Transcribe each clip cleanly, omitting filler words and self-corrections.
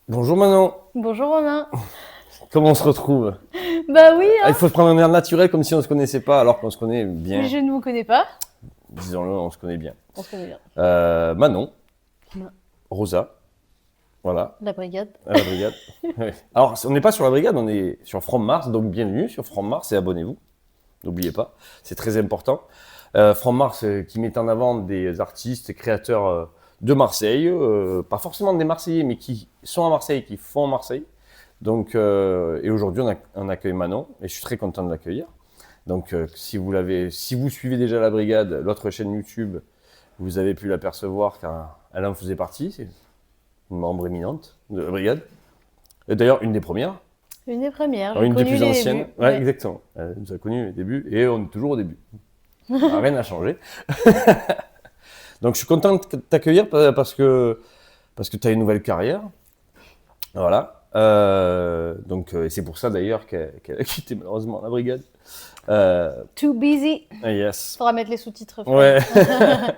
Bonjour Manon, Bonjour Romain. comment on se retrouve? Bah oui, Ah, hein, il faut prendre un air naturel comme si on se connaissait pas alors qu'on se connaît mais bien. je ne vous connais pas. Disons-le, on se connaît bien. On se connaît bien. Manon, Non. Rosa, voilà, La brigade. à la brigade. Ouais. Alors, on n'est pas sur la brigade, on est sur From Mars, donc bienvenue sur From Mars et abonnez-vous. N'oubliez pas, c'est très important. From Mars qui met en avant des artistes et créateurs de Marseille, pas forcément des Marseillais, mais qui sont à Marseille, qui font Marseille. Donc, et aujourd'hui, on accueille Manon, et je suis très content de l'accueillir. Donc, si vous suivez déjà la brigade, l'autre chaîne YouTube, vous avez pu l'apercevoir car elle en faisait partie. C'est une membre éminente de la brigade. Et d'ailleurs, une des premières, Une des premières, alors j'ai une des connu plus les anciennes. débuts. Ouais, Ouais. exactement. Elle nous a connus les débuts et on est toujours au début. Rien n'a changé. Donc, je suis content de t'accueillir parce que tu as une nouvelle carrière. Voilà. Et c'est pour ça d'ailleurs qu'elle a quitté malheureusement la brigade. Too busy. Yes. Faudra mettre les sous-titres, Ouais. Fred.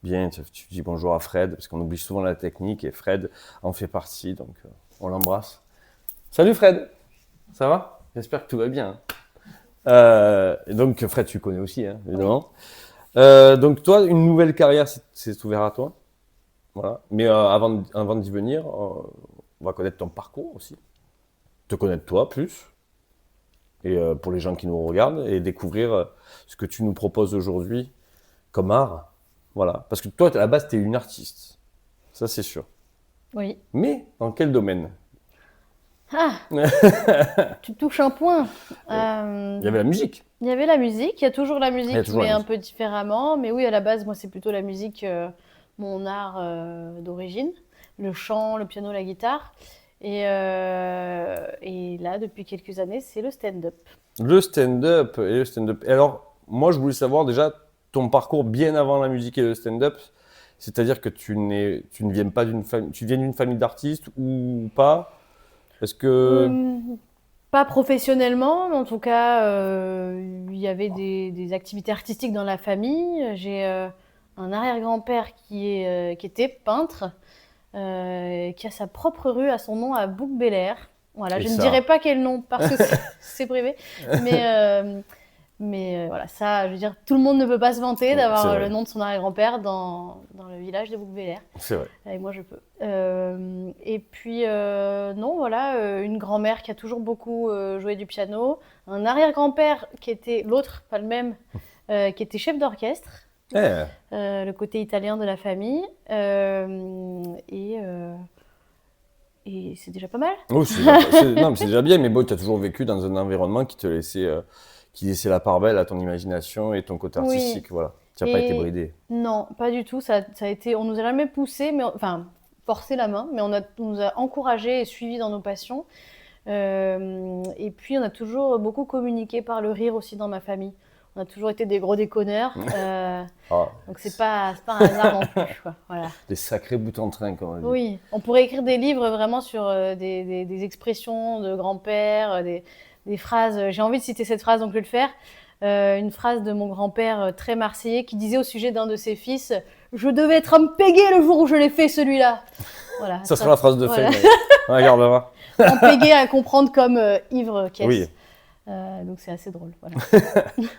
Bien, tu dis bonjour à Fred, parce qu'on oublie souvent la technique, et Fred en fait partie, donc on l'embrasse. Salut Fred, ça va? J'espère que tout va bien. Et donc Fred, tu connais aussi, hein, Oui. évidemment. Donc toi, une nouvelle carrière s'est ouverte à toi. Voilà. Mais avant d'y venir, on va connaître ton parcours aussi. Te connaître toi plus, et pour les gens qui nous regardent, et découvrir ce que tu nous proposes aujourd'hui comme art. Voilà. Parce que toi, à la base, tu es une artiste. Ça, c'est sûr. Oui. Mais dans quel domaine? Ah, tu touches un point. Il y avait la musique. Il y avait la musique, il y a toujours la Il y a musique, toujours la mais un musique. peu différemment. Mais oui, à la base, moi, c'est plutôt la musique, mon art d'origine. Le chant, le piano, la guitare. Et là, depuis quelques années, c'est le stand-up. Le stand-up et le stand-up. Et alors, moi, je voulais savoir déjà ton parcours bien avant la musique et le stand-up. C'est-à-dire que tu ne viens pas d'une famille, tu viens d'une famille d'artistes ou pas? Est-ce que, Euh, Pas professionnellement, mais en tout cas, il y avait des activités artistiques dans la famille. J'ai un arrière-grand-père qui était peintre, qui a sa propre rue à son nom à Bouc-Bélair. Voilà, et je ne dirai ça, pas quel nom parce que c'est privé, mais, voilà, ça, je veux dire, tout le monde ne peut pas se vanter ouais, c'est d'avoir le vrai, nom de son arrière-grand-père dans le village de Bouc-Bélair. c'est vrai. Et moi, je peux. Et puis, non, voilà, une grand-mère qui a toujours beaucoup joué du piano, un arrière-grand-père qui était l'autre, pas le même, qui était chef d'orchestre, Eh, le côté italien de la famille. Et c'est déjà pas mal. oh, non, mais c'est déjà bien, mais bon, tu as toujours vécu dans un environnement qui laissait la part belle à ton imagination et ton côté Oui. artistique, voilà. Tu n'as pas été Et bridé. non, pas du tout. Ça a été, on nous a jamais poussé, mais enfin forcé la main, mais on nous a encouragés et suivis dans nos passions. Et puis, on a toujours beaucoup communiqué par le rire aussi dans ma famille. On a toujours été des gros déconneurs. Ah, Donc, c'est pas un hasard non plus, quoi. Voilà. des sacrés bouts en train, comme on dit. Oui, on pourrait écrire des livres vraiment sur des expressions de grand-père, des phrases. J'ai envie de citer cette phrase, donc je vais le faire. Une phrase de mon grand-père très marseillais qui disait au sujet d'un de ses fils: Je devais être un pégué le jour où je l'ai fait, celui-là. Voilà, Ça sera la phrase de fin, voilà. mais on regardera. En pégué à comprendre comme ivre Oui, caisse. Donc c'est assez drôle. Voilà.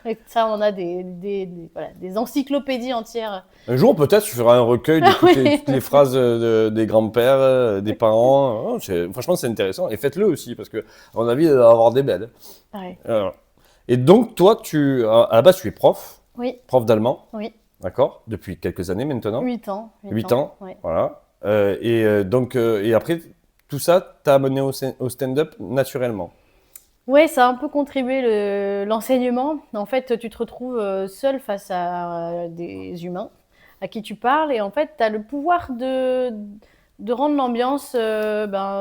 Et ça, on a voilà, des encyclopédies entières. un jour peut-être tu feras un recueil de Ah oui. toutes les phrases des grands-pères, des parents. Oh, franchement, c'est intéressant. Et faites-le aussi, parce que, à mon avis, il va y avoir des belles. Ouais. Alors, et donc, toi, à la base, tu es prof, Oui, prof d'allemand, oui. d'accord, depuis quelques années maintenant. 8 ans. 8 ans, Ouais. voilà. Et après, tout ça t'a amené au stand-up naturellement. Ouais, ça a un peu contribué l'enseignement. En fait, tu te retrouves seul face à des humains à qui tu parles et en fait, tu as le pouvoir de rendre l'ambiance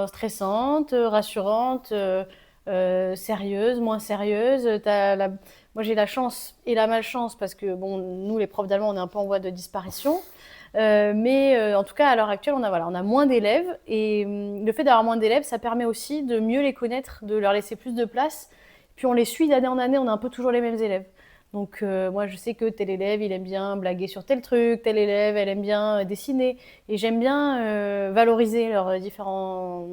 stressante, rassurante, sérieuse, moins sérieuse. Moi, j'ai la chance et la malchance parce que bon, nous, les profs d'allemand, on est un peu en voie de disparition. Mais en tout cas, à l'heure actuelle, on a moins d'élèves. Et le fait d'avoir moins d'élèves, ça permet aussi de mieux les connaître, de leur laisser plus de place. Puis on les suit d'année en année, on a un peu toujours les mêmes élèves. Donc moi, je sais que tel élève, il aime bien blaguer sur tel truc, tel élève, elle aime bien dessiner. Et j'aime bien valoriser leurs différents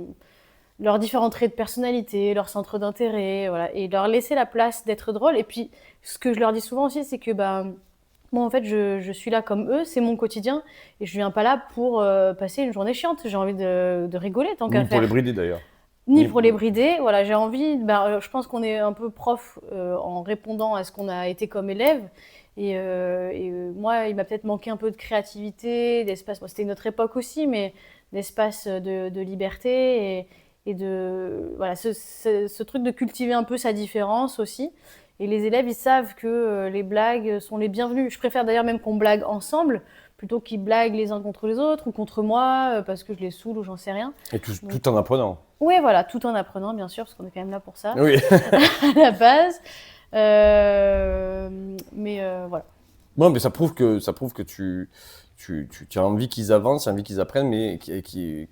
traits de personnalité, leurs centres d'intérêt, voilà, et leur laisser la place d'être drôle. Et puis, ce que je leur dis souvent aussi, c'est que moi, en fait, je suis là comme eux, c'est mon quotidien, et je viens pas là pour passer une journée chiante. J'ai envie de rigoler tant qu'à Ni pour les faire. brider d'ailleurs. Ni Ni- pour les brider, voilà, j'ai envie, je pense qu'on est un peu prof en répondant à ce qu'on a été comme élève. Moi, il m'a peut-être manqué un peu de créativité, d'espace. Bon, c'était une autre époque aussi, mais d'espace de liberté et de voilà ce truc de cultiver un peu sa différence aussi. Et les élèves, ils savent que les blagues sont les bienvenues. Je préfère d'ailleurs même qu'on blague ensemble plutôt qu'ils blaguent les uns contre les autres ou contre moi parce que je les saoule ou j'en sais rien. Et tout, Donc, tout en apprenant. oui, voilà, tout en apprenant, bien sûr, parce qu'on est quand même là pour ça, Oui. à la base. Voilà. Non, mais ça prouve que tu as envie qu'ils avancent, tu as envie qu'ils apprennent, mais tu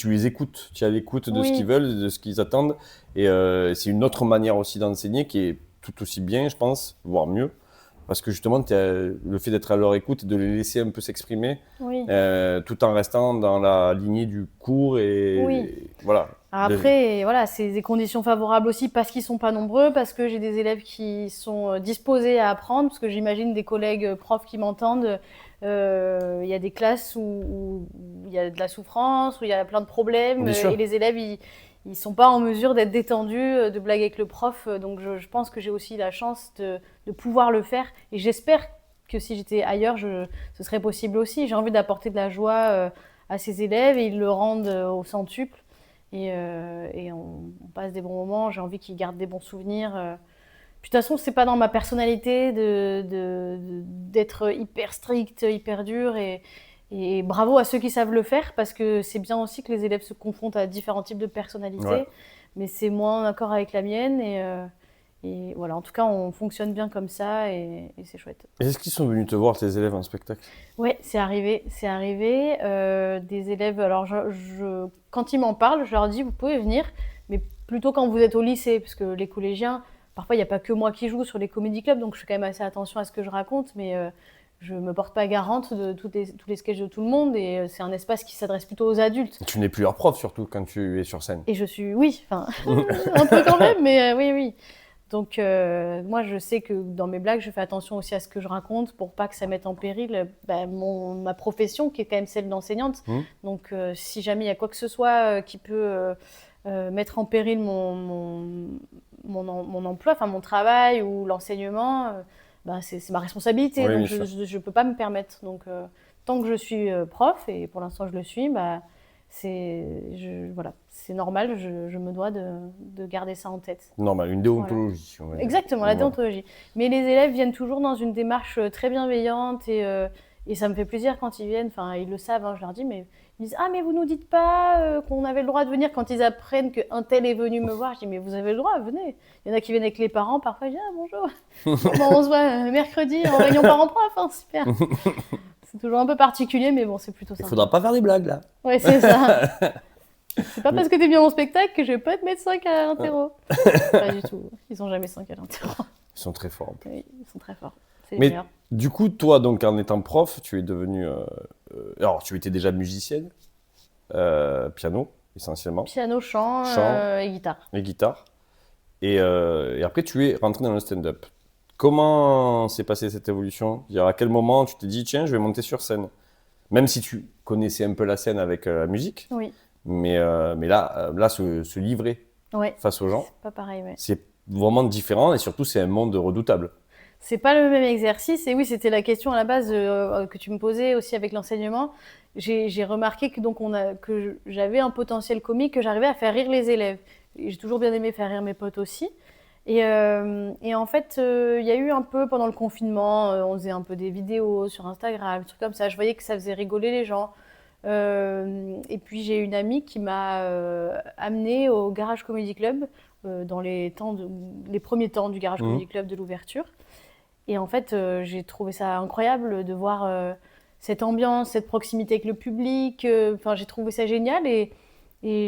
les écoutes. Tu es à l'écoute de ce qu'ils Oui, veulent, de ce qu'ils attendent. Et c'est une autre manière aussi d'enseigner qui est tout aussi bien, je pense, voire mieux. Parce que justement, le fait d'être à leur écoute et de les laisser un peu s'exprimer, oui, tout en restant dans la lignée du cours oui. et voilà. Après, voilà, c'est des conditions favorables aussi parce qu'ils sont pas nombreux, parce que j'ai des élèves qui sont disposés à apprendre, parce que j'imagine des collègues profs qui m'entendent. Il y a des classes où il y a de la souffrance, où il y a plein de problèmes, Bien sûr. et les élèves, ils sont pas en mesure d'être détendus, de blaguer avec le prof. Donc je pense que j'ai aussi la chance de pouvoir le faire, et j'espère que si j'étais ailleurs, ce serait possible aussi. J'ai envie d'apporter de la joie à ces élèves, et ils le rendent au centuple. Et on passe des bons moments, j'ai envie qu'ils gardent des bons souvenirs. Puis de toute façon, c'est pas dans ma personnalité d'être hyper strict, hyper dur. Et bravo à ceux qui savent le faire, parce que c'est bien aussi que les élèves se confrontent à différents types de Ouais. personnalités. Mais c'est moins en accord avec la mienne. Et voilà, en tout cas, on fonctionne bien comme ça, et c'est chouette. Est-ce qu'ils sont venus te voir, tes élèves, en spectacle? Ouais, c'est arrivé, c'est arrivé. Des élèves, alors quand ils m'en parlent, je leur dis, vous pouvez venir, mais plutôt quand vous êtes au lycée, parce que les collégiens, parfois il n'y a pas que moi qui joue sur les comédie clubs, donc je fais quand même assez attention à ce que je raconte, mais je me porte pas garante de tous les sketchs de tout le monde, et c'est un espace qui s'adresse plutôt aux adultes. Tu n'es plus leur prof, surtout quand tu es sur scène. Et je suis, oui, enfin, un peu quand même, mais oui, oui. Donc moi, je sais que dans mes blagues, je fais attention aussi à ce que je raconte pour pas que ça mette en péril ma profession, qui est quand même celle d'enseignante. Mmh. Donc si jamais il y a quoi que ce soit qui peut mettre en péril mon emploi, enfin mon travail ou l'enseignement, c'est ma responsabilité. Oui, Donc bien sûr. je peux pas me permettre. Donc tant que je suis prof, et pour l'instant je le suis, voilà, c'est normal, je me dois de garder ça en tête. Normal, une Voilà. déontologie, on va dire. Exactement, la Voilà. déontologie. Mais les élèves viennent toujours dans une démarche très bienveillante, et ça me fait plaisir quand ils viennent. Enfin, ils le savent, hein, je leur dis, mais ils disent, ah, mais vous nous dites pas qu'on avait le droit de venir quand ils apprennent qu'un tel est venu me voir. Je dis, mais vous avez le droit, venez. Il y en a qui viennent avec les parents, parfois, je dis, ah, bonjour. Bon, on se voit mercredi en réunion parents-prof, hein, super. C'est toujours un peu particulier, mais bon, c'est plutôt Il sympa. faudra pas faire des blagues là. Ouais, c'est ça. C'est pas parce que t'es bien au spectacle que je vais pas te mettre 5 à l'interro. Pas du tout. Ils ont jamais 5 à l'interro. Ils sont très forts. Oui, ils sont très forts. C'est les Mais meilleurs. du coup, toi, donc en étant prof, tu es devenu. Alors, tu étais déjà musicienne, piano essentiellement, Piano, chant, chant et guitare. et guitare. Et après, tu es rentré dans le stand-up. Comment s'est passée cette évolution? C'est-à-dire, à quel moment tu t'es dit, tiens, je vais monter sur scène? Même si tu connaissais un peu la scène avec la musique, Oui, mais là se livrer ouais. face aux gens, C'est pas pareil, ouais. c'est vraiment différent et surtout, c'est un monde redoutable. C'est pas le même exercice. Et oui, c'était la question à la base que tu me posais aussi avec l'enseignement. J'ai remarqué que j'avais un potentiel comique, que j'arrivais à faire rire les élèves. Et j'ai toujours bien aimé faire rire mes potes aussi. Et en fait, il y a eu un peu pendant le confinement, on faisait un peu des vidéos sur Instagram, des trucs comme ça. Je voyais que ça faisait rigoler les gens. Et puis j'ai une amie qui m'a amenée au Garage Comedy Club dans les premiers temps du Garage Mhm. Comedy Club de l'ouverture. Et en fait, j'ai trouvé ça incroyable de voir cette ambiance, cette proximité avec le public. Enfin, j'ai trouvé ça génial, et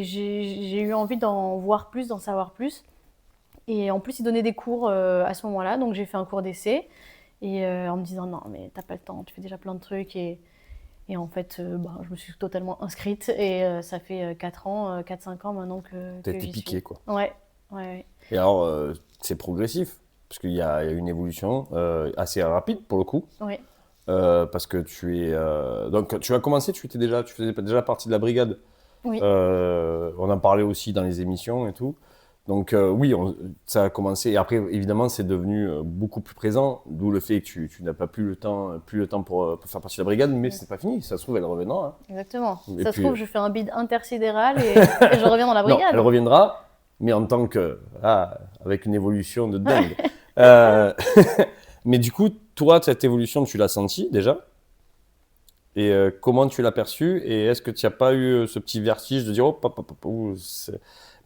j'ai eu envie d'en voir plus, d'en savoir plus. Et en plus, ils donnaient des cours à ce moment-là, donc j'ai fait un cours d'essai. Et en me disant, non, mais t'as pas le temps, tu fais déjà plein de trucs. Et en fait, je me suis totalement inscrite. Et ça fait 4 ans, 4-5 ans maintenant T'as que été j'y piqué, suis. quoi. Ouais, ouais, ouais. Et alors, c'est progressif, parce qu'il y a une évolution assez rapide pour le coup. Ouais. Parce que tu es. Donc, tu as commencé, tu faisais déjà partie de la brigade. Oui. On en parlait aussi dans les émissions et tout. Donc, oui, ça a commencé. Et après, évidemment, c'est devenu beaucoup plus présent, d'où le fait que tu n'as pas plus le temps pour faire partie de la brigade, mais c'est pas fini. Ça se trouve, elle reviendra. Hein. Exactement. Et Ça se puis, trouve, je fais un bid intersidéral et je reviens dans la non, elle brigade. reviendra, mais en tant que. Avec une évolution de dingue. Euh, mais du coup, toi, cette évolution, tu l'as sentie déjà? Et comment tu l'as perçue? Et est-ce que tu n'as pas eu ce petit vertige de dire, oh,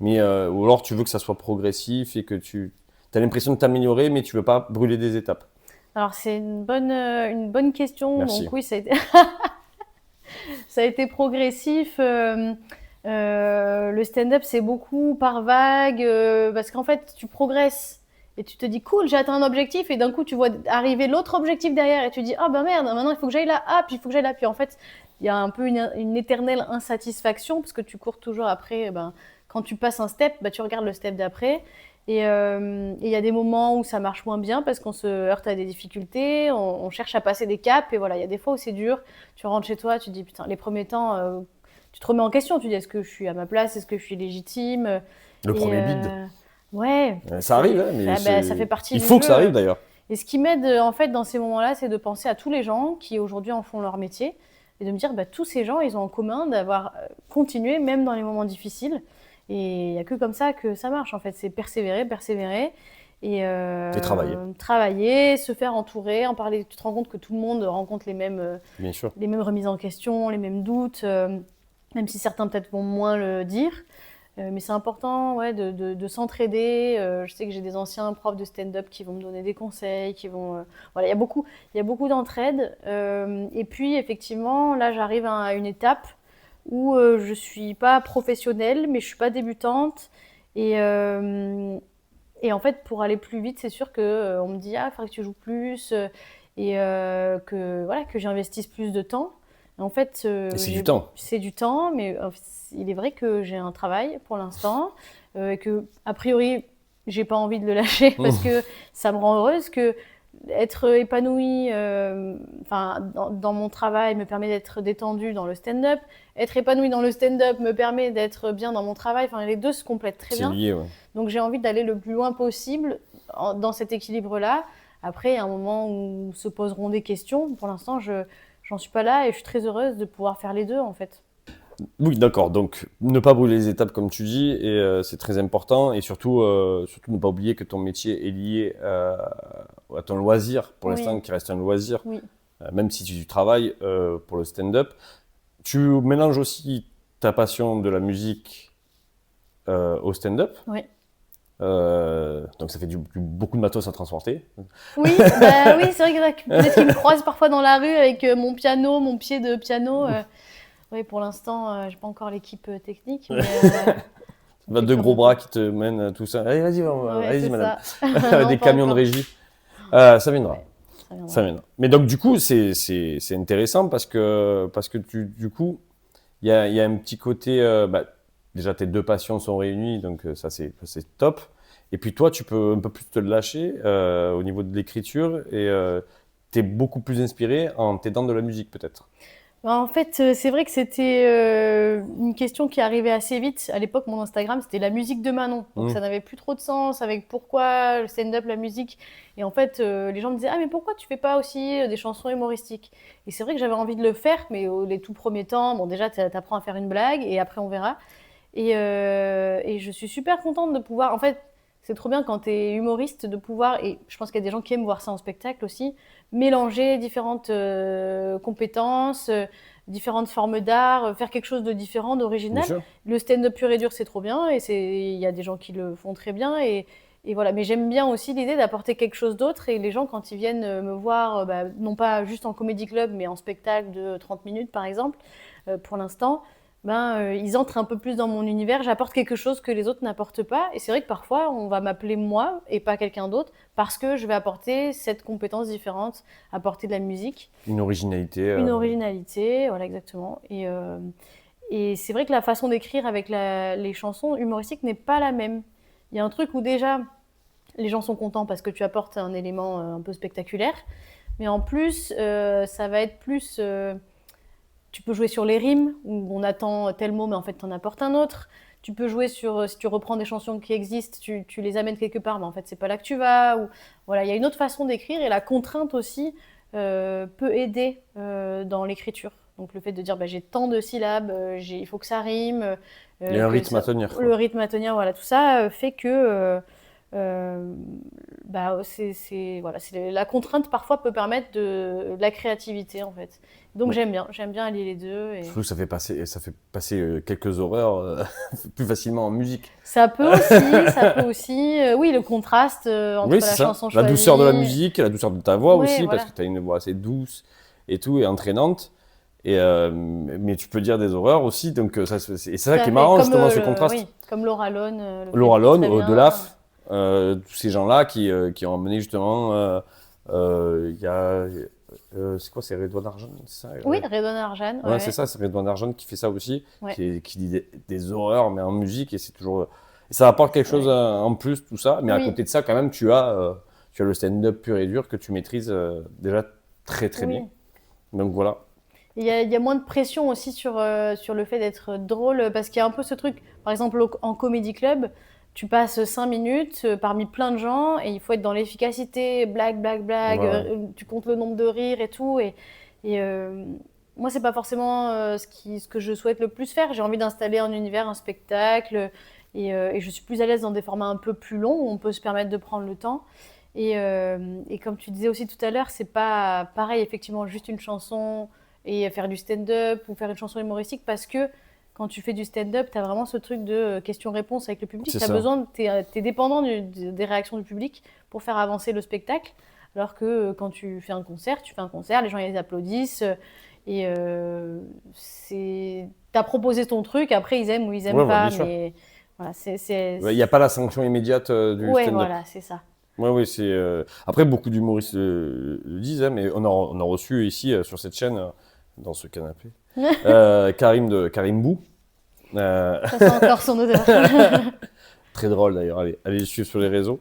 ou alors tu veux que ça soit progressif et que tu as l'impression de t'améliorer, mais tu veux pas brûler des étapes? Alors, c'est une bonne question. Merci. Donc, oui, ça a été progressif. Le stand-up, c'est beaucoup par vague, parce qu'en fait, tu progresses et tu te dis, cool, j'ai atteint un objectif, et d'un coup, tu vois arriver l'autre objectif derrière, et tu dis, ah bah merde, maintenant il faut que j'aille là, puis il faut que j'aille là. Puis en fait, il y a un peu une éternelle insatisfaction, parce que tu cours toujours après, quand tu passes un step, tu regardes le step d'après. Et il y a des moments où ça marche moins bien parce qu'on se heurte à des difficultés, on cherche à passer des caps, et voilà, il y a des fois où c'est dur. Tu rentres chez toi, tu te dis, putain, les premiers temps, tu te remets en question, tu te dis, est-ce que je suis à ma place, est-ce que je suis légitime? Le Et premier bide. ouais, Ça arrive, hein, mais ça fait partie il du faut que ça arrive jeu. d'ailleurs. Et ce qui m'aide en fait dans ces moments-là, c'est de penser à tous les gens qui aujourd'hui en font leur métier et de me dire, tous ces gens, ils ont en commun d'avoir continué même dans les moments difficiles. Et il n'y a que comme ça que ça marche en fait, c'est persévérer, persévérer. Et Et travailler, travailler, se faire entourer, en parler. Tu te rends compte que tout le monde rencontre bien sûr. les mêmes remises en question, les mêmes doutes, même si certains peut-être vont moins le dire. Mais c'est important, ouais, de s'entraider. Je sais que j'ai des anciens profs de stand-up qui vont me donner des conseils, voilà, il y a beaucoup d'entraide. Et puis effectivement, là, j'arrive à une étape où je suis pas professionnelle, mais je suis pas débutante. Et, et en fait, pour aller plus vite, c'est sûr que on me dit, il faudrait que tu joues plus, et que voilà, que j'investisse plus de temps. En fait, Et c'est du temps. c'est du temps, mais il est vrai que j'ai un travail pour l'instant, et que a priori, j'ai pas envie de le lâcher parce que ça me rend heureuse, que être épanouie, dans mon travail me permet d'être détendue dans le stand-up. Être épanouie dans le stand-up me permet d'être bien dans mon travail. Enfin, les deux se complètent très C'est bien. lié, ouais. Donc j'ai envie d'aller le plus loin possible dans cet équilibre-là. Après, il y a un moment où se poseront des questions. Pour l'instant, j'en suis pas là et je suis très heureuse de pouvoir faire les deux en fait. Oui, d'accord. Donc, ne pas brûler les étapes, comme tu dis, et c'est très important. Et surtout, surtout ne pas oublier que ton métier est lié à ton loisir, pour Oui. l'instant, qui reste un loisir, Oui. même si tu travailles pour le stand-up. Tu mélanges aussi ta passion de la musique au stand-up. Oui. Donc, ça fait beaucoup de matos à transporter. Oui, oui, c'est vrai que peut-être qu'ils me croisent parfois dans la rue avec mon piano, mon pied de piano. Oui, pour l'instant, j'ai pas encore l'équipe technique, mais Deux gros bras qui te mènent tout ça. Allez, vas-y, ouais, allez-y, c'est madame. ça. Non, Des pas camions de encore. régie. Ça viendra. Ouais, ça viendra. Ça viendra. Mais donc, du coup, c'est intéressant parce que du coup, il y a un petit côté. Déjà, tes deux passions sont réunies, donc ça, c'est top. Et puis, toi, tu peux un peu plus te lâcher au niveau de l'écriture et tu es beaucoup plus inspiré en t'aidant de la musique, peut-être. En fait, c'est vrai que c'était une question qui arrivait assez vite. À l'époque, mon Instagram, c'était la musique de Manon. Donc ça n'avait plus trop de sens avec pourquoi le stand-up, la musique. Et en fait, les gens me disaient, ah mais pourquoi tu fais pas aussi des chansons humoristiques? Et c'est vrai que j'avais envie de le faire, mais les tout premiers temps, bon déjà, t'apprends à faire une blague et après on verra. Et je suis super contente de pouvoir. En fait, c'est trop bien quand t'es humoriste de pouvoir, et je pense qu'il y a des gens qui aiment voir ça en spectacle aussi, mélanger différentes compétences, différentes formes d'art, faire quelque chose de différent, Bien d'original. sûr. Le stand-up pur et dur, c'est trop bien, et il y a des gens qui le font très bien, et voilà. Mais j'aime bien aussi l'idée d'apporter quelque chose d'autre, et les gens, quand ils viennent me voir, non pas juste en comédie club, mais en spectacle de 30 minutes, par exemple, pour l'instant, ils entrent un peu plus dans mon univers, j'apporte quelque chose que les autres n'apportent pas. Et c'est vrai que parfois, on va m'appeler moi et pas quelqu'un d'autre parce que je vais apporter cette compétence différente, apporter de la musique. Une originalité. Une originalité, voilà, exactement. Et c'est vrai que la façon d'écrire avec les chansons humoristiques n'est pas la même. Il y a un truc où déjà, les gens sont contents parce que tu apportes un élément un peu spectaculaire. Mais en plus, ça va être plus... tu peux jouer sur les rimes, où on attend tel mot, mais en fait, tu en apportes un autre. Tu peux jouer sur, si tu reprends des chansons qui existent, tu les amènes quelque part, mais en fait, c'est pas là que tu vas. Ou, voilà, il y a une autre façon d'écrire, et la contrainte aussi peut aider dans l'écriture. Donc le fait de dire, j'ai tant de syllabes, il faut que ça rime. Il y a un rythme à tenir. Le rythme à tenir, voilà, tout ça fait que... voilà, la contrainte parfois peut permettre de la créativité en fait. Donc j'aime bien allier les deux. Et... Je trouve que ça fait passer quelques horreurs plus facilement en musique. Ça peut aussi, oui, le contraste entre la chanson choisie. La douceur de la musique, la douceur de ta voix aussi, voilà. parce que tu as une voix assez douce et tout, et entraînante. Mais tu peux dire des horreurs aussi, donc c'est ça qui est marrant justement, ce contraste. Oui, comme Laura Lone. Laura Lone, Delaf. Tous ces gens-là qui ont amené justement, il y a, c'est quoi, c'est Redouane Arjan, c'est ça? Oui, Redouane Arjan. Ouais, c'est ça, c'est Redouane Arjan qui fait ça aussi, qui dit des horreurs, mais en musique, et c'est toujours, et ça apporte quelque chose en plus, tout ça, mais à côté de ça, quand même, tu as le stand-up pur et dur que tu maîtrises déjà très très bien. Donc voilà. Il y a moins de pression aussi sur le fait d'être drôle, parce qu'il y a un peu ce truc, par exemple en comédie club, tu passes 5 minutes parmi plein de gens et il faut être dans l'efficacité, blague, tu comptes le nombre de rires et tout. Et moi, c'est pas forcément ce que je souhaite le plus faire. J'ai envie d'installer un univers, un spectacle et je suis plus à l'aise dans des formats un peu plus longs où on peut se permettre de prendre le temps. Et comme tu disais aussi tout à l'heure, c'est pas pareil, effectivement, juste une chanson et faire du stand-up ou faire une chanson humoristique parce que quand tu fais du stand-up, tu as vraiment ce truc de question-réponse avec le public. Tu as besoin, tu es dépendant des réactions du public pour faire avancer le spectacle. Alors que quand tu fais un concert, les gens ils applaudissent. Et tu as proposé ton truc, après ils aiment ou ils aiment pas. Mais voilà, il n'y a pas la sanction immédiate du stand-up. Ouais, voilà, c'est ça. Oui, c'est. Après, beaucoup d'humoristes le disent, hein, mais on a reçu ici, sur cette chaîne, dans ce canapé, Karim Bou. Ça sent encore son odeur. Très drôle d'ailleurs, allez le suivre sur les réseaux.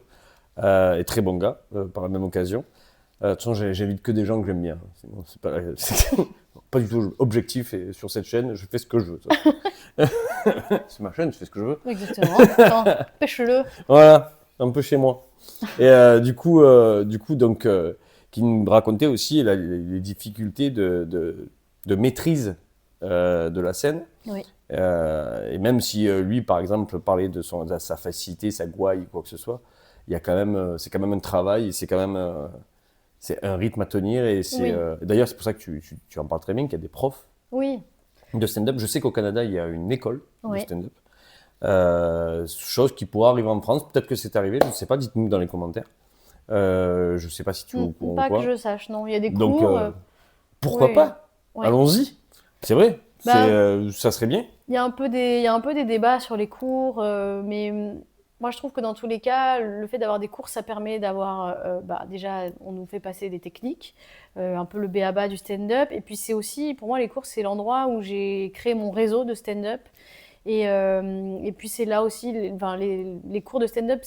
Et très bon gars, par la même occasion. De toute façon, j'invite que des gens que j'aime bien. Sinon, c'est pas du tout objectif et sur cette chaîne, je fais ce que je veux. C'est ma chaîne, je fais ce que je veux. Exactement. Attends, pêche-le. Voilà, un peu chez moi. Et du coup, donc, qui nous racontait aussi les difficultés de maîtrise de la scène. Oui. Et même si lui, par exemple, parlait de sa facilité, sa gouaille, quoi que ce soit, il y a quand même, c'est quand même un travail, c'est quand même, c'est un rythme à tenir. Et d'ailleurs, c'est pour ça que tu en parles très bien, qu'il y a des profs de stand-up. Je sais qu'au Canada, il y a une école de stand-up. Chose qui pourrait arriver en France. Peut-être que c'est arrivé, je ne sais pas, dites-nous dans les commentaires. Je ne sais pas si tu es au courant ou pas quoi. Que je sache, non. Il y a des Donc, cours. pourquoi pas Allons-y. C'est vrai, ça serait bien. Il y a un peu des débats sur les cours, mais moi je trouve que dans tous les cas, le fait d'avoir des cours, ça permet d'avoir, déjà, on nous fait passer des techniques, un peu le b.a-ba du stand-up, et puis c'est aussi, pour moi les cours, c'est l'endroit où j'ai créé mon réseau de stand-up, et puis c'est là aussi, les cours de stand-up,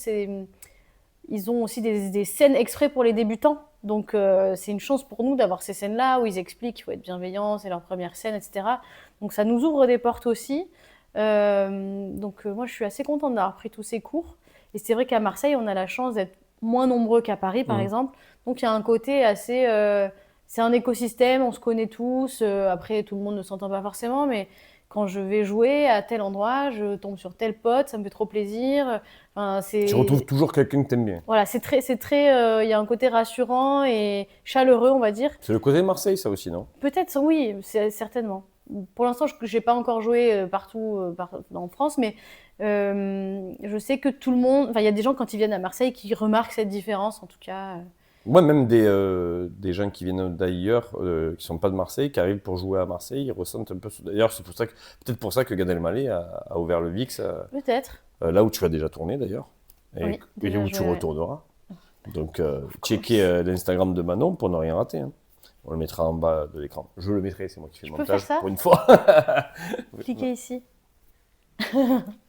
ils ont aussi des scènes exprès pour les débutants. Donc c'est une chance pour nous d'avoir ces scènes-là où ils expliquent qu'il faut être bienveillant, c'est leur première scène, etc. Donc ça nous ouvre des portes aussi. Donc moi je suis assez contente d'avoir pris tous ces cours. Et c'est vrai qu'à Marseille, on a la chance d'être moins nombreux qu'à Paris, par exemple. Donc il y a un côté assez... c'est un écosystème, on se connaît tous. Après, tout le monde ne s'entend pas forcément, mais quand je vais jouer à tel endroit, je tombe sur tel pote, ça me fait trop plaisir. Tu retrouves toujours quelqu'un que tu aimes bien. Voilà, c'est très, il y a un côté rassurant et chaleureux, on va dire. C'est le côté de Marseille, ça aussi, non? Peut-être, oui, certainement. Pour l'instant, je n'ai pas encore joué partout en France, mais je sais que tout le monde... Enfin, il y a des gens, quand ils viennent à Marseille, qui remarquent cette différence, en tout cas. Moi, même des gens qui viennent d'ailleurs, qui sont pas de Marseille, qui arrivent pour jouer à Marseille, ils ressentent un peu. D'ailleurs, c'est pour ça que peut-être pour ça que Gad Elmaleh a ouvert le VIX, Peut-être. là où tu as déjà tourné d'ailleurs, Oui, et déjà où tu joué, ouais. retourneras. Donc, checker l'Instagram de Manon pour ne rien rater. Hein. On le mettra en bas de l'écran. Je le mettrai, c'est moi qui fais le peux faire montage ça pour une fois. Cliquez ici.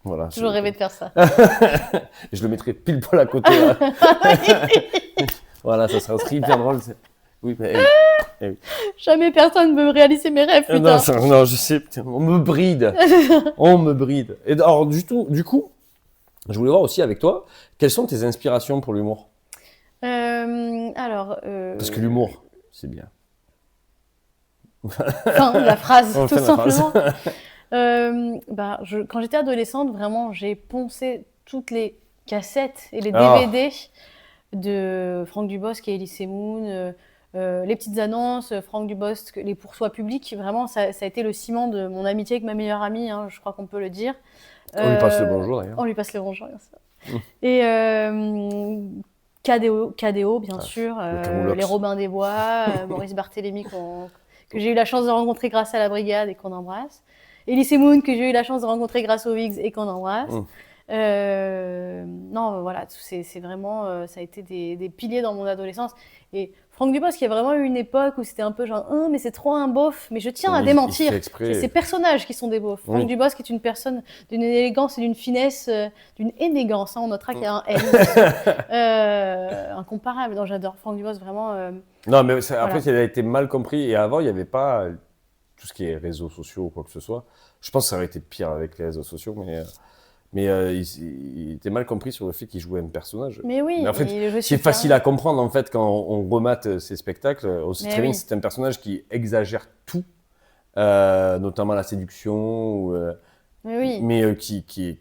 Voilà. Toujours rêvé de faire ça. Je le mettrai pile poil à côté. Là. Voilà, ça sera hyper drôle. Oui, mais oui. Jamais personne ne veut réaliser mes rêves, putain. Non, je sais, putain, on me bride. On me bride. Et alors, du coup, je voulais voir aussi avec toi, quelles sont tes inspirations pour l'humour? Alors. Parce que l'humour, c'est bien. Fin de la phrase, On tout fait la phrase. simplement. Quand j'étais adolescente, vraiment, j'ai poncé toutes les cassettes et les DVD de Franck Dubosc et Elie Semoun, les petites annonces, Franck Dubosc, les pour soi publics. Vraiment, ça a été le ciment de mon amitié avec ma meilleure amie, hein, je crois qu'on peut le dire. On lui passe le bonjour d'ailleurs. On lui passe le bonjour, bien sûr. Et KDO, bien sûr, les Robins des Bois, Maurice Barthélémy, que j'ai eu la chance de rencontrer grâce à la Brigade et qu'on embrasse. Elie Semoun, que j'ai eu la chance de rencontrer grâce au VIX et qu'on embrasse. Non, voilà, c'est vraiment, ça a été des piliers dans mon adolescence. Et Franck Dubosc, il y a vraiment eu une époque où c'était un peu genre, mais c'est trop un beauf, mais je tiens à démentir. C'est ces personnages qui sont des beaufs. Franck Dubosc est une personne d'une élégance et d'une finesse, d'une élégance, hein, on notera qu'il y a un N. Incomparable. Non, j'adore Franck Dubosc, vraiment. Non, mais après, il a été mal compris. Et avant, il n'y avait pas tout ce qui est réseaux sociaux ou quoi que ce soit. Je pense que ça aurait été pire avec les réseaux sociaux, mais il était mal compris sur le fait qu'il jouait un personnage. Mais oui, mais en fait, c'est facile à comprendre en fait quand on remate ses spectacles. On sait très bien que c'est un personnage qui exagère tout, notamment la séduction, mais qui est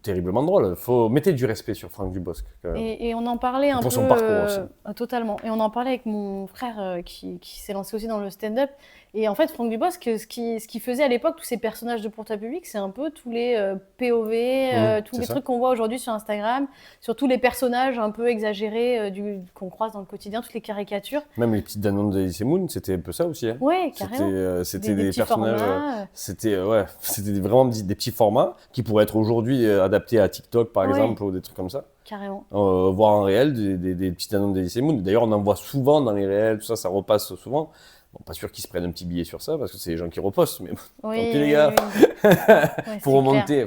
terriblement drôle. Mettez du respect sur Franck Dubosc. Et on en parlait un peu. Pour son parcours aussi. Totalement. Et on en parlait avec mon frère qui s'est lancé aussi dans le stand-up. Et en fait, Franck Dubosc, ce qu'il faisait à l'époque, tous ces personnages de pour toi public, c'est un peu tous les POV, tous les trucs qu'on voit aujourd'hui sur Instagram, sur tous les personnages un peu exagérés qu'on croise dans le quotidien, toutes les caricatures. Même les petites annonces d'Elie Semoun, c'était un peu ça aussi. Hein. Oui, carrément. C'était des personnages. C'était vraiment des petits formats qui pourraient être aujourd'hui adaptés à TikTok, par exemple, ou des trucs comme ça. Carrément. Voir en réel des petites annonces d'Elie Semoun. D'ailleurs, on en voit souvent dans les réels, tout ça, ça repasse souvent. Bon, pas sûr qu'ils se prennent un petit billet sur ça parce que c'est les gens qui repostent, mais tant pis les gars. Faut remonter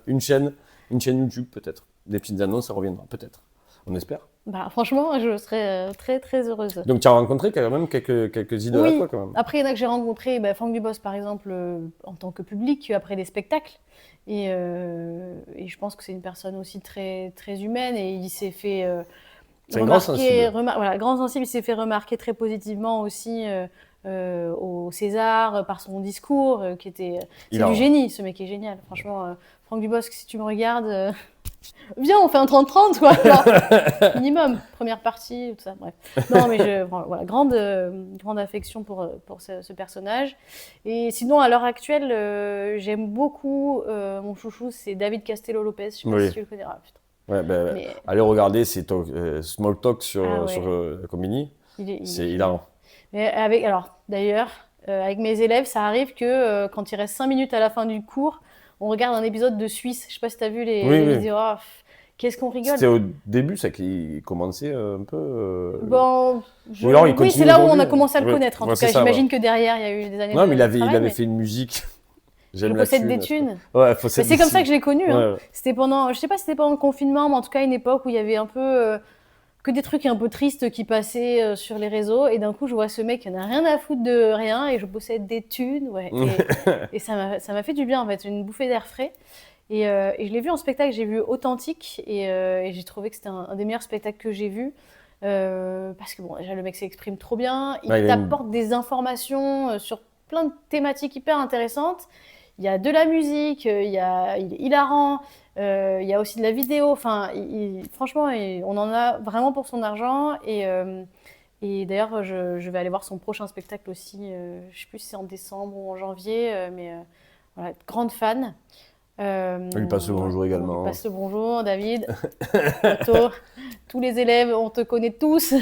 une chaîne YouTube peut-être. Des petites annonces, ça reviendra peut-être. On espère. Franchement, je serais très très heureuse. Donc tu as rencontré quand même quelques idoles à toi quand même. Après il y en a que j'ai rencontré, Franck Dubosc par exemple en tant que public après des spectacles. Et je pense que c'est une personne aussi très très humaine et il s'est fait c'est un grand sensible. Grand sensible, il s'est fait remarquer très positivement aussi au César par son discours qui était. C'est du génie, ce mec est génial. Franchement, Franck Dubosc, si tu me regardes, viens, on fait un 30-30, quoi. Alors, minimum, première partie, tout ça. Bref. Non, mais voilà, grande affection pour ce personnage. Et sinon, à l'heure actuelle, j'aime beaucoup mon chouchou, c'est David Castello-Lopez. Je sais pas si tu le connais. Putain. Ouais, allez regarder ces Small Talk sur Combini. C'est hilarant. D'ailleurs, avec mes élèves, ça arrive que quand il reste 5 minutes à la fin du cours, on regarde un épisode de Suisse. Je sais pas si tu as vu les vidéos. Qu'est-ce qu'on rigole. C'était au début, ça qui commençait un peu. Oui, c'est là où on a commencé à le connaître. En tout cas, j'imagine que derrière, il y a eu des années. Non, mais il avait fait une musique. J'aime la thune. Des thunes. Ouais, c'est comme ça que je l'ai connu. Hein. C'était je sais pas si c'était pendant le confinement, mais en tout cas, une époque où il y avait un peu que des trucs un peu tristes qui passaient sur les réseaux. Et d'un coup, je vois ce mec qui n'a rien à foutre de rien et je possède des thunes. Ouais. Et ça m'a fait du bien, en fait, une bouffée d'air frais. Et je l'ai vu en spectacle, j'ai vu Authentique et j'ai trouvé que c'était un des meilleurs spectacles que j'ai vu. Parce que déjà, le mec s'exprime trop bien. Il t'apporte des informations sur plein de thématiques hyper intéressantes. Il y a de la musique, il est hilarant, il y a aussi de la vidéo. Enfin, franchement, on en a vraiment pour son argent. Et d'ailleurs, je vais aller voir son prochain spectacle aussi. Je ne sais plus si c'est en décembre ou en janvier, mais voilà, grande fan. On lui passe le bonjour également. On lui passe le bonjour, David. Otto, tous les élèves, on te connaît tous.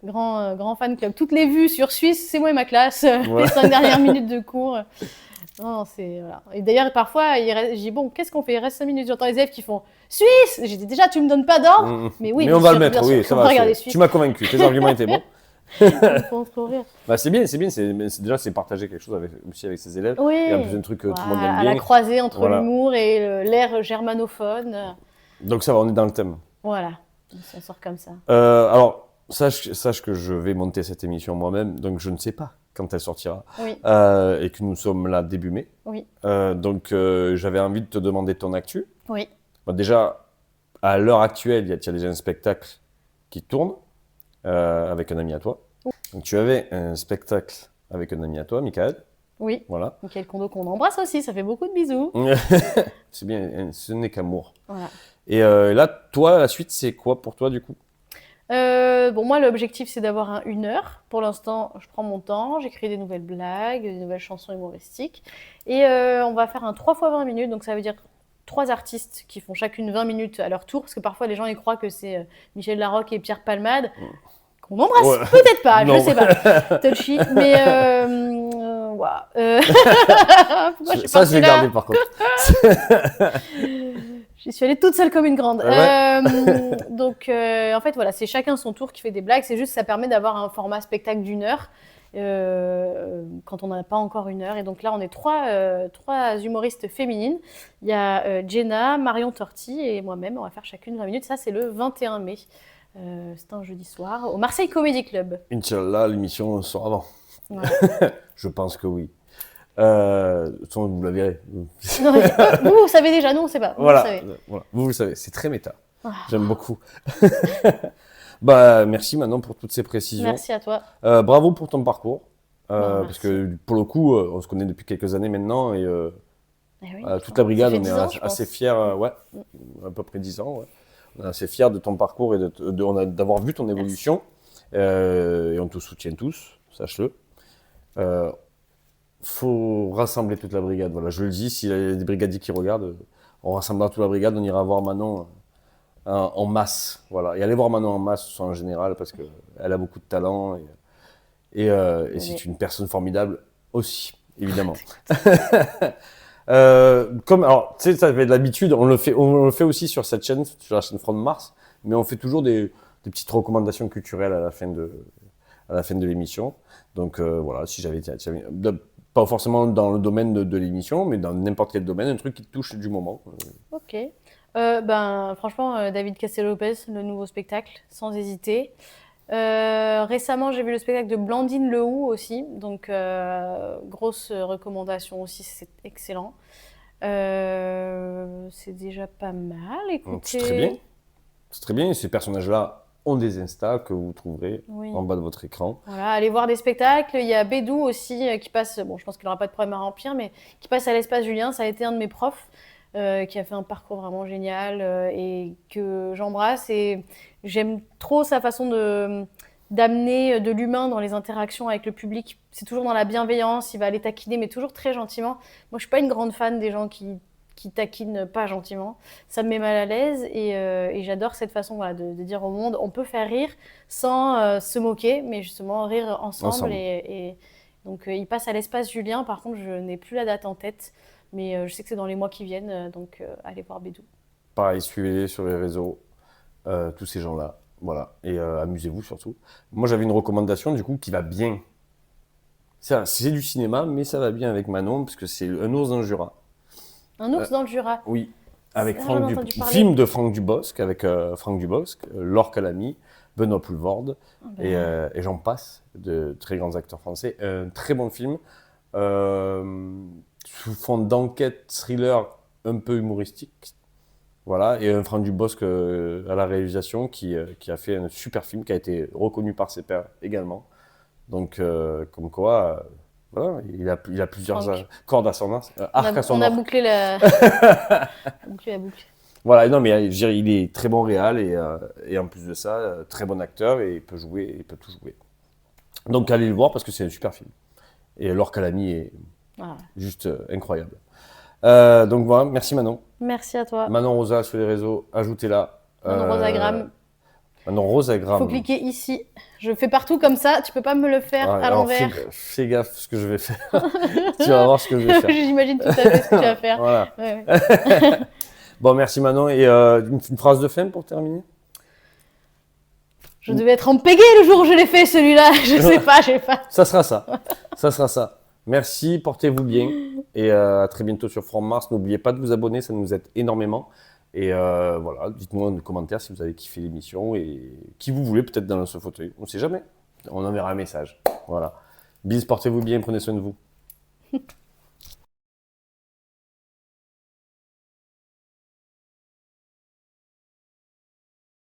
Grand fan club. Toutes les vues sur Suisse, c'est moi et ma classe. Les 5 dernières minutes de cours. Non, voilà. Et d'ailleurs, parfois, je dis bon, qu'est-ce qu'on fait? Il reste 5 minutes. J'entends les élèves qui font Suisse. J'ai dit déjà, tu me donnes pas d'ordre. Mais oui, mais on va le mettre, bien sûr, oui, ça va. Tu m'as convaincu, tes arguments étaient bons. Trop rire. Bah, c'est bien, déjà c'est partager quelque chose aussi avec ses élèves. Oui. Et en plus un truc que tout le monde aime bien. À la croisée entre l'humour et l'air germanophone. Donc ça va, on est dans le thème. Voilà, on s'en sort comme ça. Alors, sache que je vais monter cette émission moi-même, donc je ne sais pas quand elle sortira. Oui. Et que nous sommes là début mai. Oui. Donc j'avais envie de te demander ton actu. Oui. Bon, déjà, à l'heure actuelle, il y a déjà un spectacle qui tourne. Avec un ami à toi. Donc, tu avais un spectacle avec un ami à toi, Michael. Oui. Voilà. Michael Kondo qu'on embrasse aussi, ça fait beaucoup de bisous. C'est bien, ce n'est qu'amour. Voilà. Et là, toi, la suite, c'est quoi pour toi du coup? Bon, moi, l'objectif, c'est d'avoir 1 heure. Pour l'instant, je prends mon temps, j'écris des nouvelles blagues, des nouvelles chansons humoristiques. Et on va faire un 3 x 20 minutes, donc ça veut dire 3 artistes qui font chacune 20 minutes à leur tour, parce que parfois les gens y croient que c'est Michel Larocque et Pierre Palmade, qu'on embrasse, peut-être pas, je sais pas, touchy, mais voilà. Ça, je l'ai gardé par contre. J'y suis allée toute seule comme une grande. Ouais. Donc, en fait, voilà, c'est chacun son tour qui fait des blagues, c'est juste ça permet d'avoir un format spectacle d'1 heure. Quand on n'a pas encore 1 heure. Et donc là, on est 3 humoristes féminines. Il y a Jenna, Marion Torti et moi-même. On va faire chacune 20 minutes. Ça, c'est le 21 mai. C'est un jeudi soir au Marseille Comedy Club. Inch'Allah, l'émission sort avant. Ouais. Je pense que oui. Vous la verrez. Non, vous savez déjà, nous, on ne sait pas. Voilà, vous le savez. C'est très méta. J'aime beaucoup. Bah, merci Manon pour toutes ces précisions. Merci à toi. Bravo pour ton parcours. Parce que pour le coup, on se connaît depuis quelques années maintenant et oui, toute la brigade, on est assez fiers, à peu près 10 ans. Ouais. On est assez fiers de ton parcours et d'avoir vu ton évolution. Et on te soutient tous, sache-le. Faut rassembler toute la brigade. Voilà, je le dis, s'il y a des brigadiers qui regardent, on rassemblera toute la brigade, on ira voir Manon en masse, voilà. Et allez voir Manon en masse en général parce que elle a beaucoup de talent et c'est une personne formidable aussi, évidemment. Alors, tu sais, ça fait de l'habitude, on le fait aussi sur cette chaîne, sur la chaîne From Mars, mais on fait toujours des petites recommandations culturelles à la fin de l'émission. Donc voilà, si j'avais pas forcément dans le domaine de l'émission, mais dans n'importe quel domaine, un truc qui te touche du moment. Ok. Franchement, David Castello-Lopez, le nouveau spectacle, sans hésiter. Récemment, j'ai vu le spectacle de Blandine Lehoux aussi, donc grosse recommandation aussi, c'est excellent. C'est déjà pas mal, écoutez. C'est très bien. C'est très bien, et ces personnages-là ont des Insta que vous trouverez en bas de votre écran. Voilà, allez voir des spectacles. Il y a Bédou aussi qui passe, bon, je pense qu'il n'aura pas de problème à remplir, mais qui passe à l'Espace Julien. Ça a été un de mes profs qui a fait un parcours vraiment génial et que j'embrasse. Et j'aime trop sa façon d'amener de l'humain dans les interactions avec le public. C'est toujours dans la bienveillance, il va aller taquiner, mais toujours très gentiment. Moi, je ne suis pas une grande fan des gens qui taquinent pas gentiment. Ça me met mal à l'aise et j'adore cette façon de dire au monde, on peut faire rire sans se moquer, mais justement rire ensemble. Et donc, il passe à l'Espace Julien. Par contre, je n'ai plus la date en tête, mais je sais que c'est dans les mois qui viennent, donc allez voir Bédou. Pareil, suivez-les sur les réseaux, tous ces gens-là. Voilà, et amusez-vous surtout. Moi, j'avais une recommandation du coup qui va bien. C'est du cinéma, mais ça va bien avec Manon, parce que c'est Un ours dans le Jura. Un ours dans le Jura. Oui, avec film de Franck Dubosc, avec Franck Dubosc, Laure Calamy, Benoît Poelvoorde, et j'en passe, de très grands acteurs français. Un très bon film, sous fond d'enquête, thriller, un peu humoristique. Voilà, et un Franck Dubosc à la réalisation qui a fait un super film qui a été reconnu par ses pairs également. Donc, comme quoi, voilà, il a plusieurs cordes à son arc. On a bouclé la boucle. Voilà, non, mais je dirais, il est très bon réal et en plus de ça, très bon acteur et il peut tout jouer. Donc, allez le voir parce que c'est un super film. Et Laure Calamy est juste incroyable. Donc voilà, merci Manon. Merci à toi. Manon Rosa sur les réseaux, ajoutez-la. Manon Rosagram. Manon Rosagram. Faut cliquer ici. Je fais partout comme ça. Tu peux pas me le faire à alors l'envers. fais gaffe ce que je vais faire. Tu vas voir ce que je vais faire. J'imagine tout à fait ce que tu vas faire. Voilà. Ouais. Bon, merci Manon. Et une phrase de fin pour terminer? Je devais être en pégé le jour où je l'ai fait celui-là. Je sais pas, j'ai pas. Ça sera ça. Ça sera ça. Merci, portez-vous bien. Et à très bientôt sur From Mars. N'oubliez pas de vous abonner, ça nous aide énormément. Et voilà, dites-moi dans les commentaires si vous avez kiffé l'émission et qui vous voulez peut-être dans ce fauteuil. On ne sait jamais. On enverra un message. Voilà. Bis, portez-vous bien, prenez soin de vous.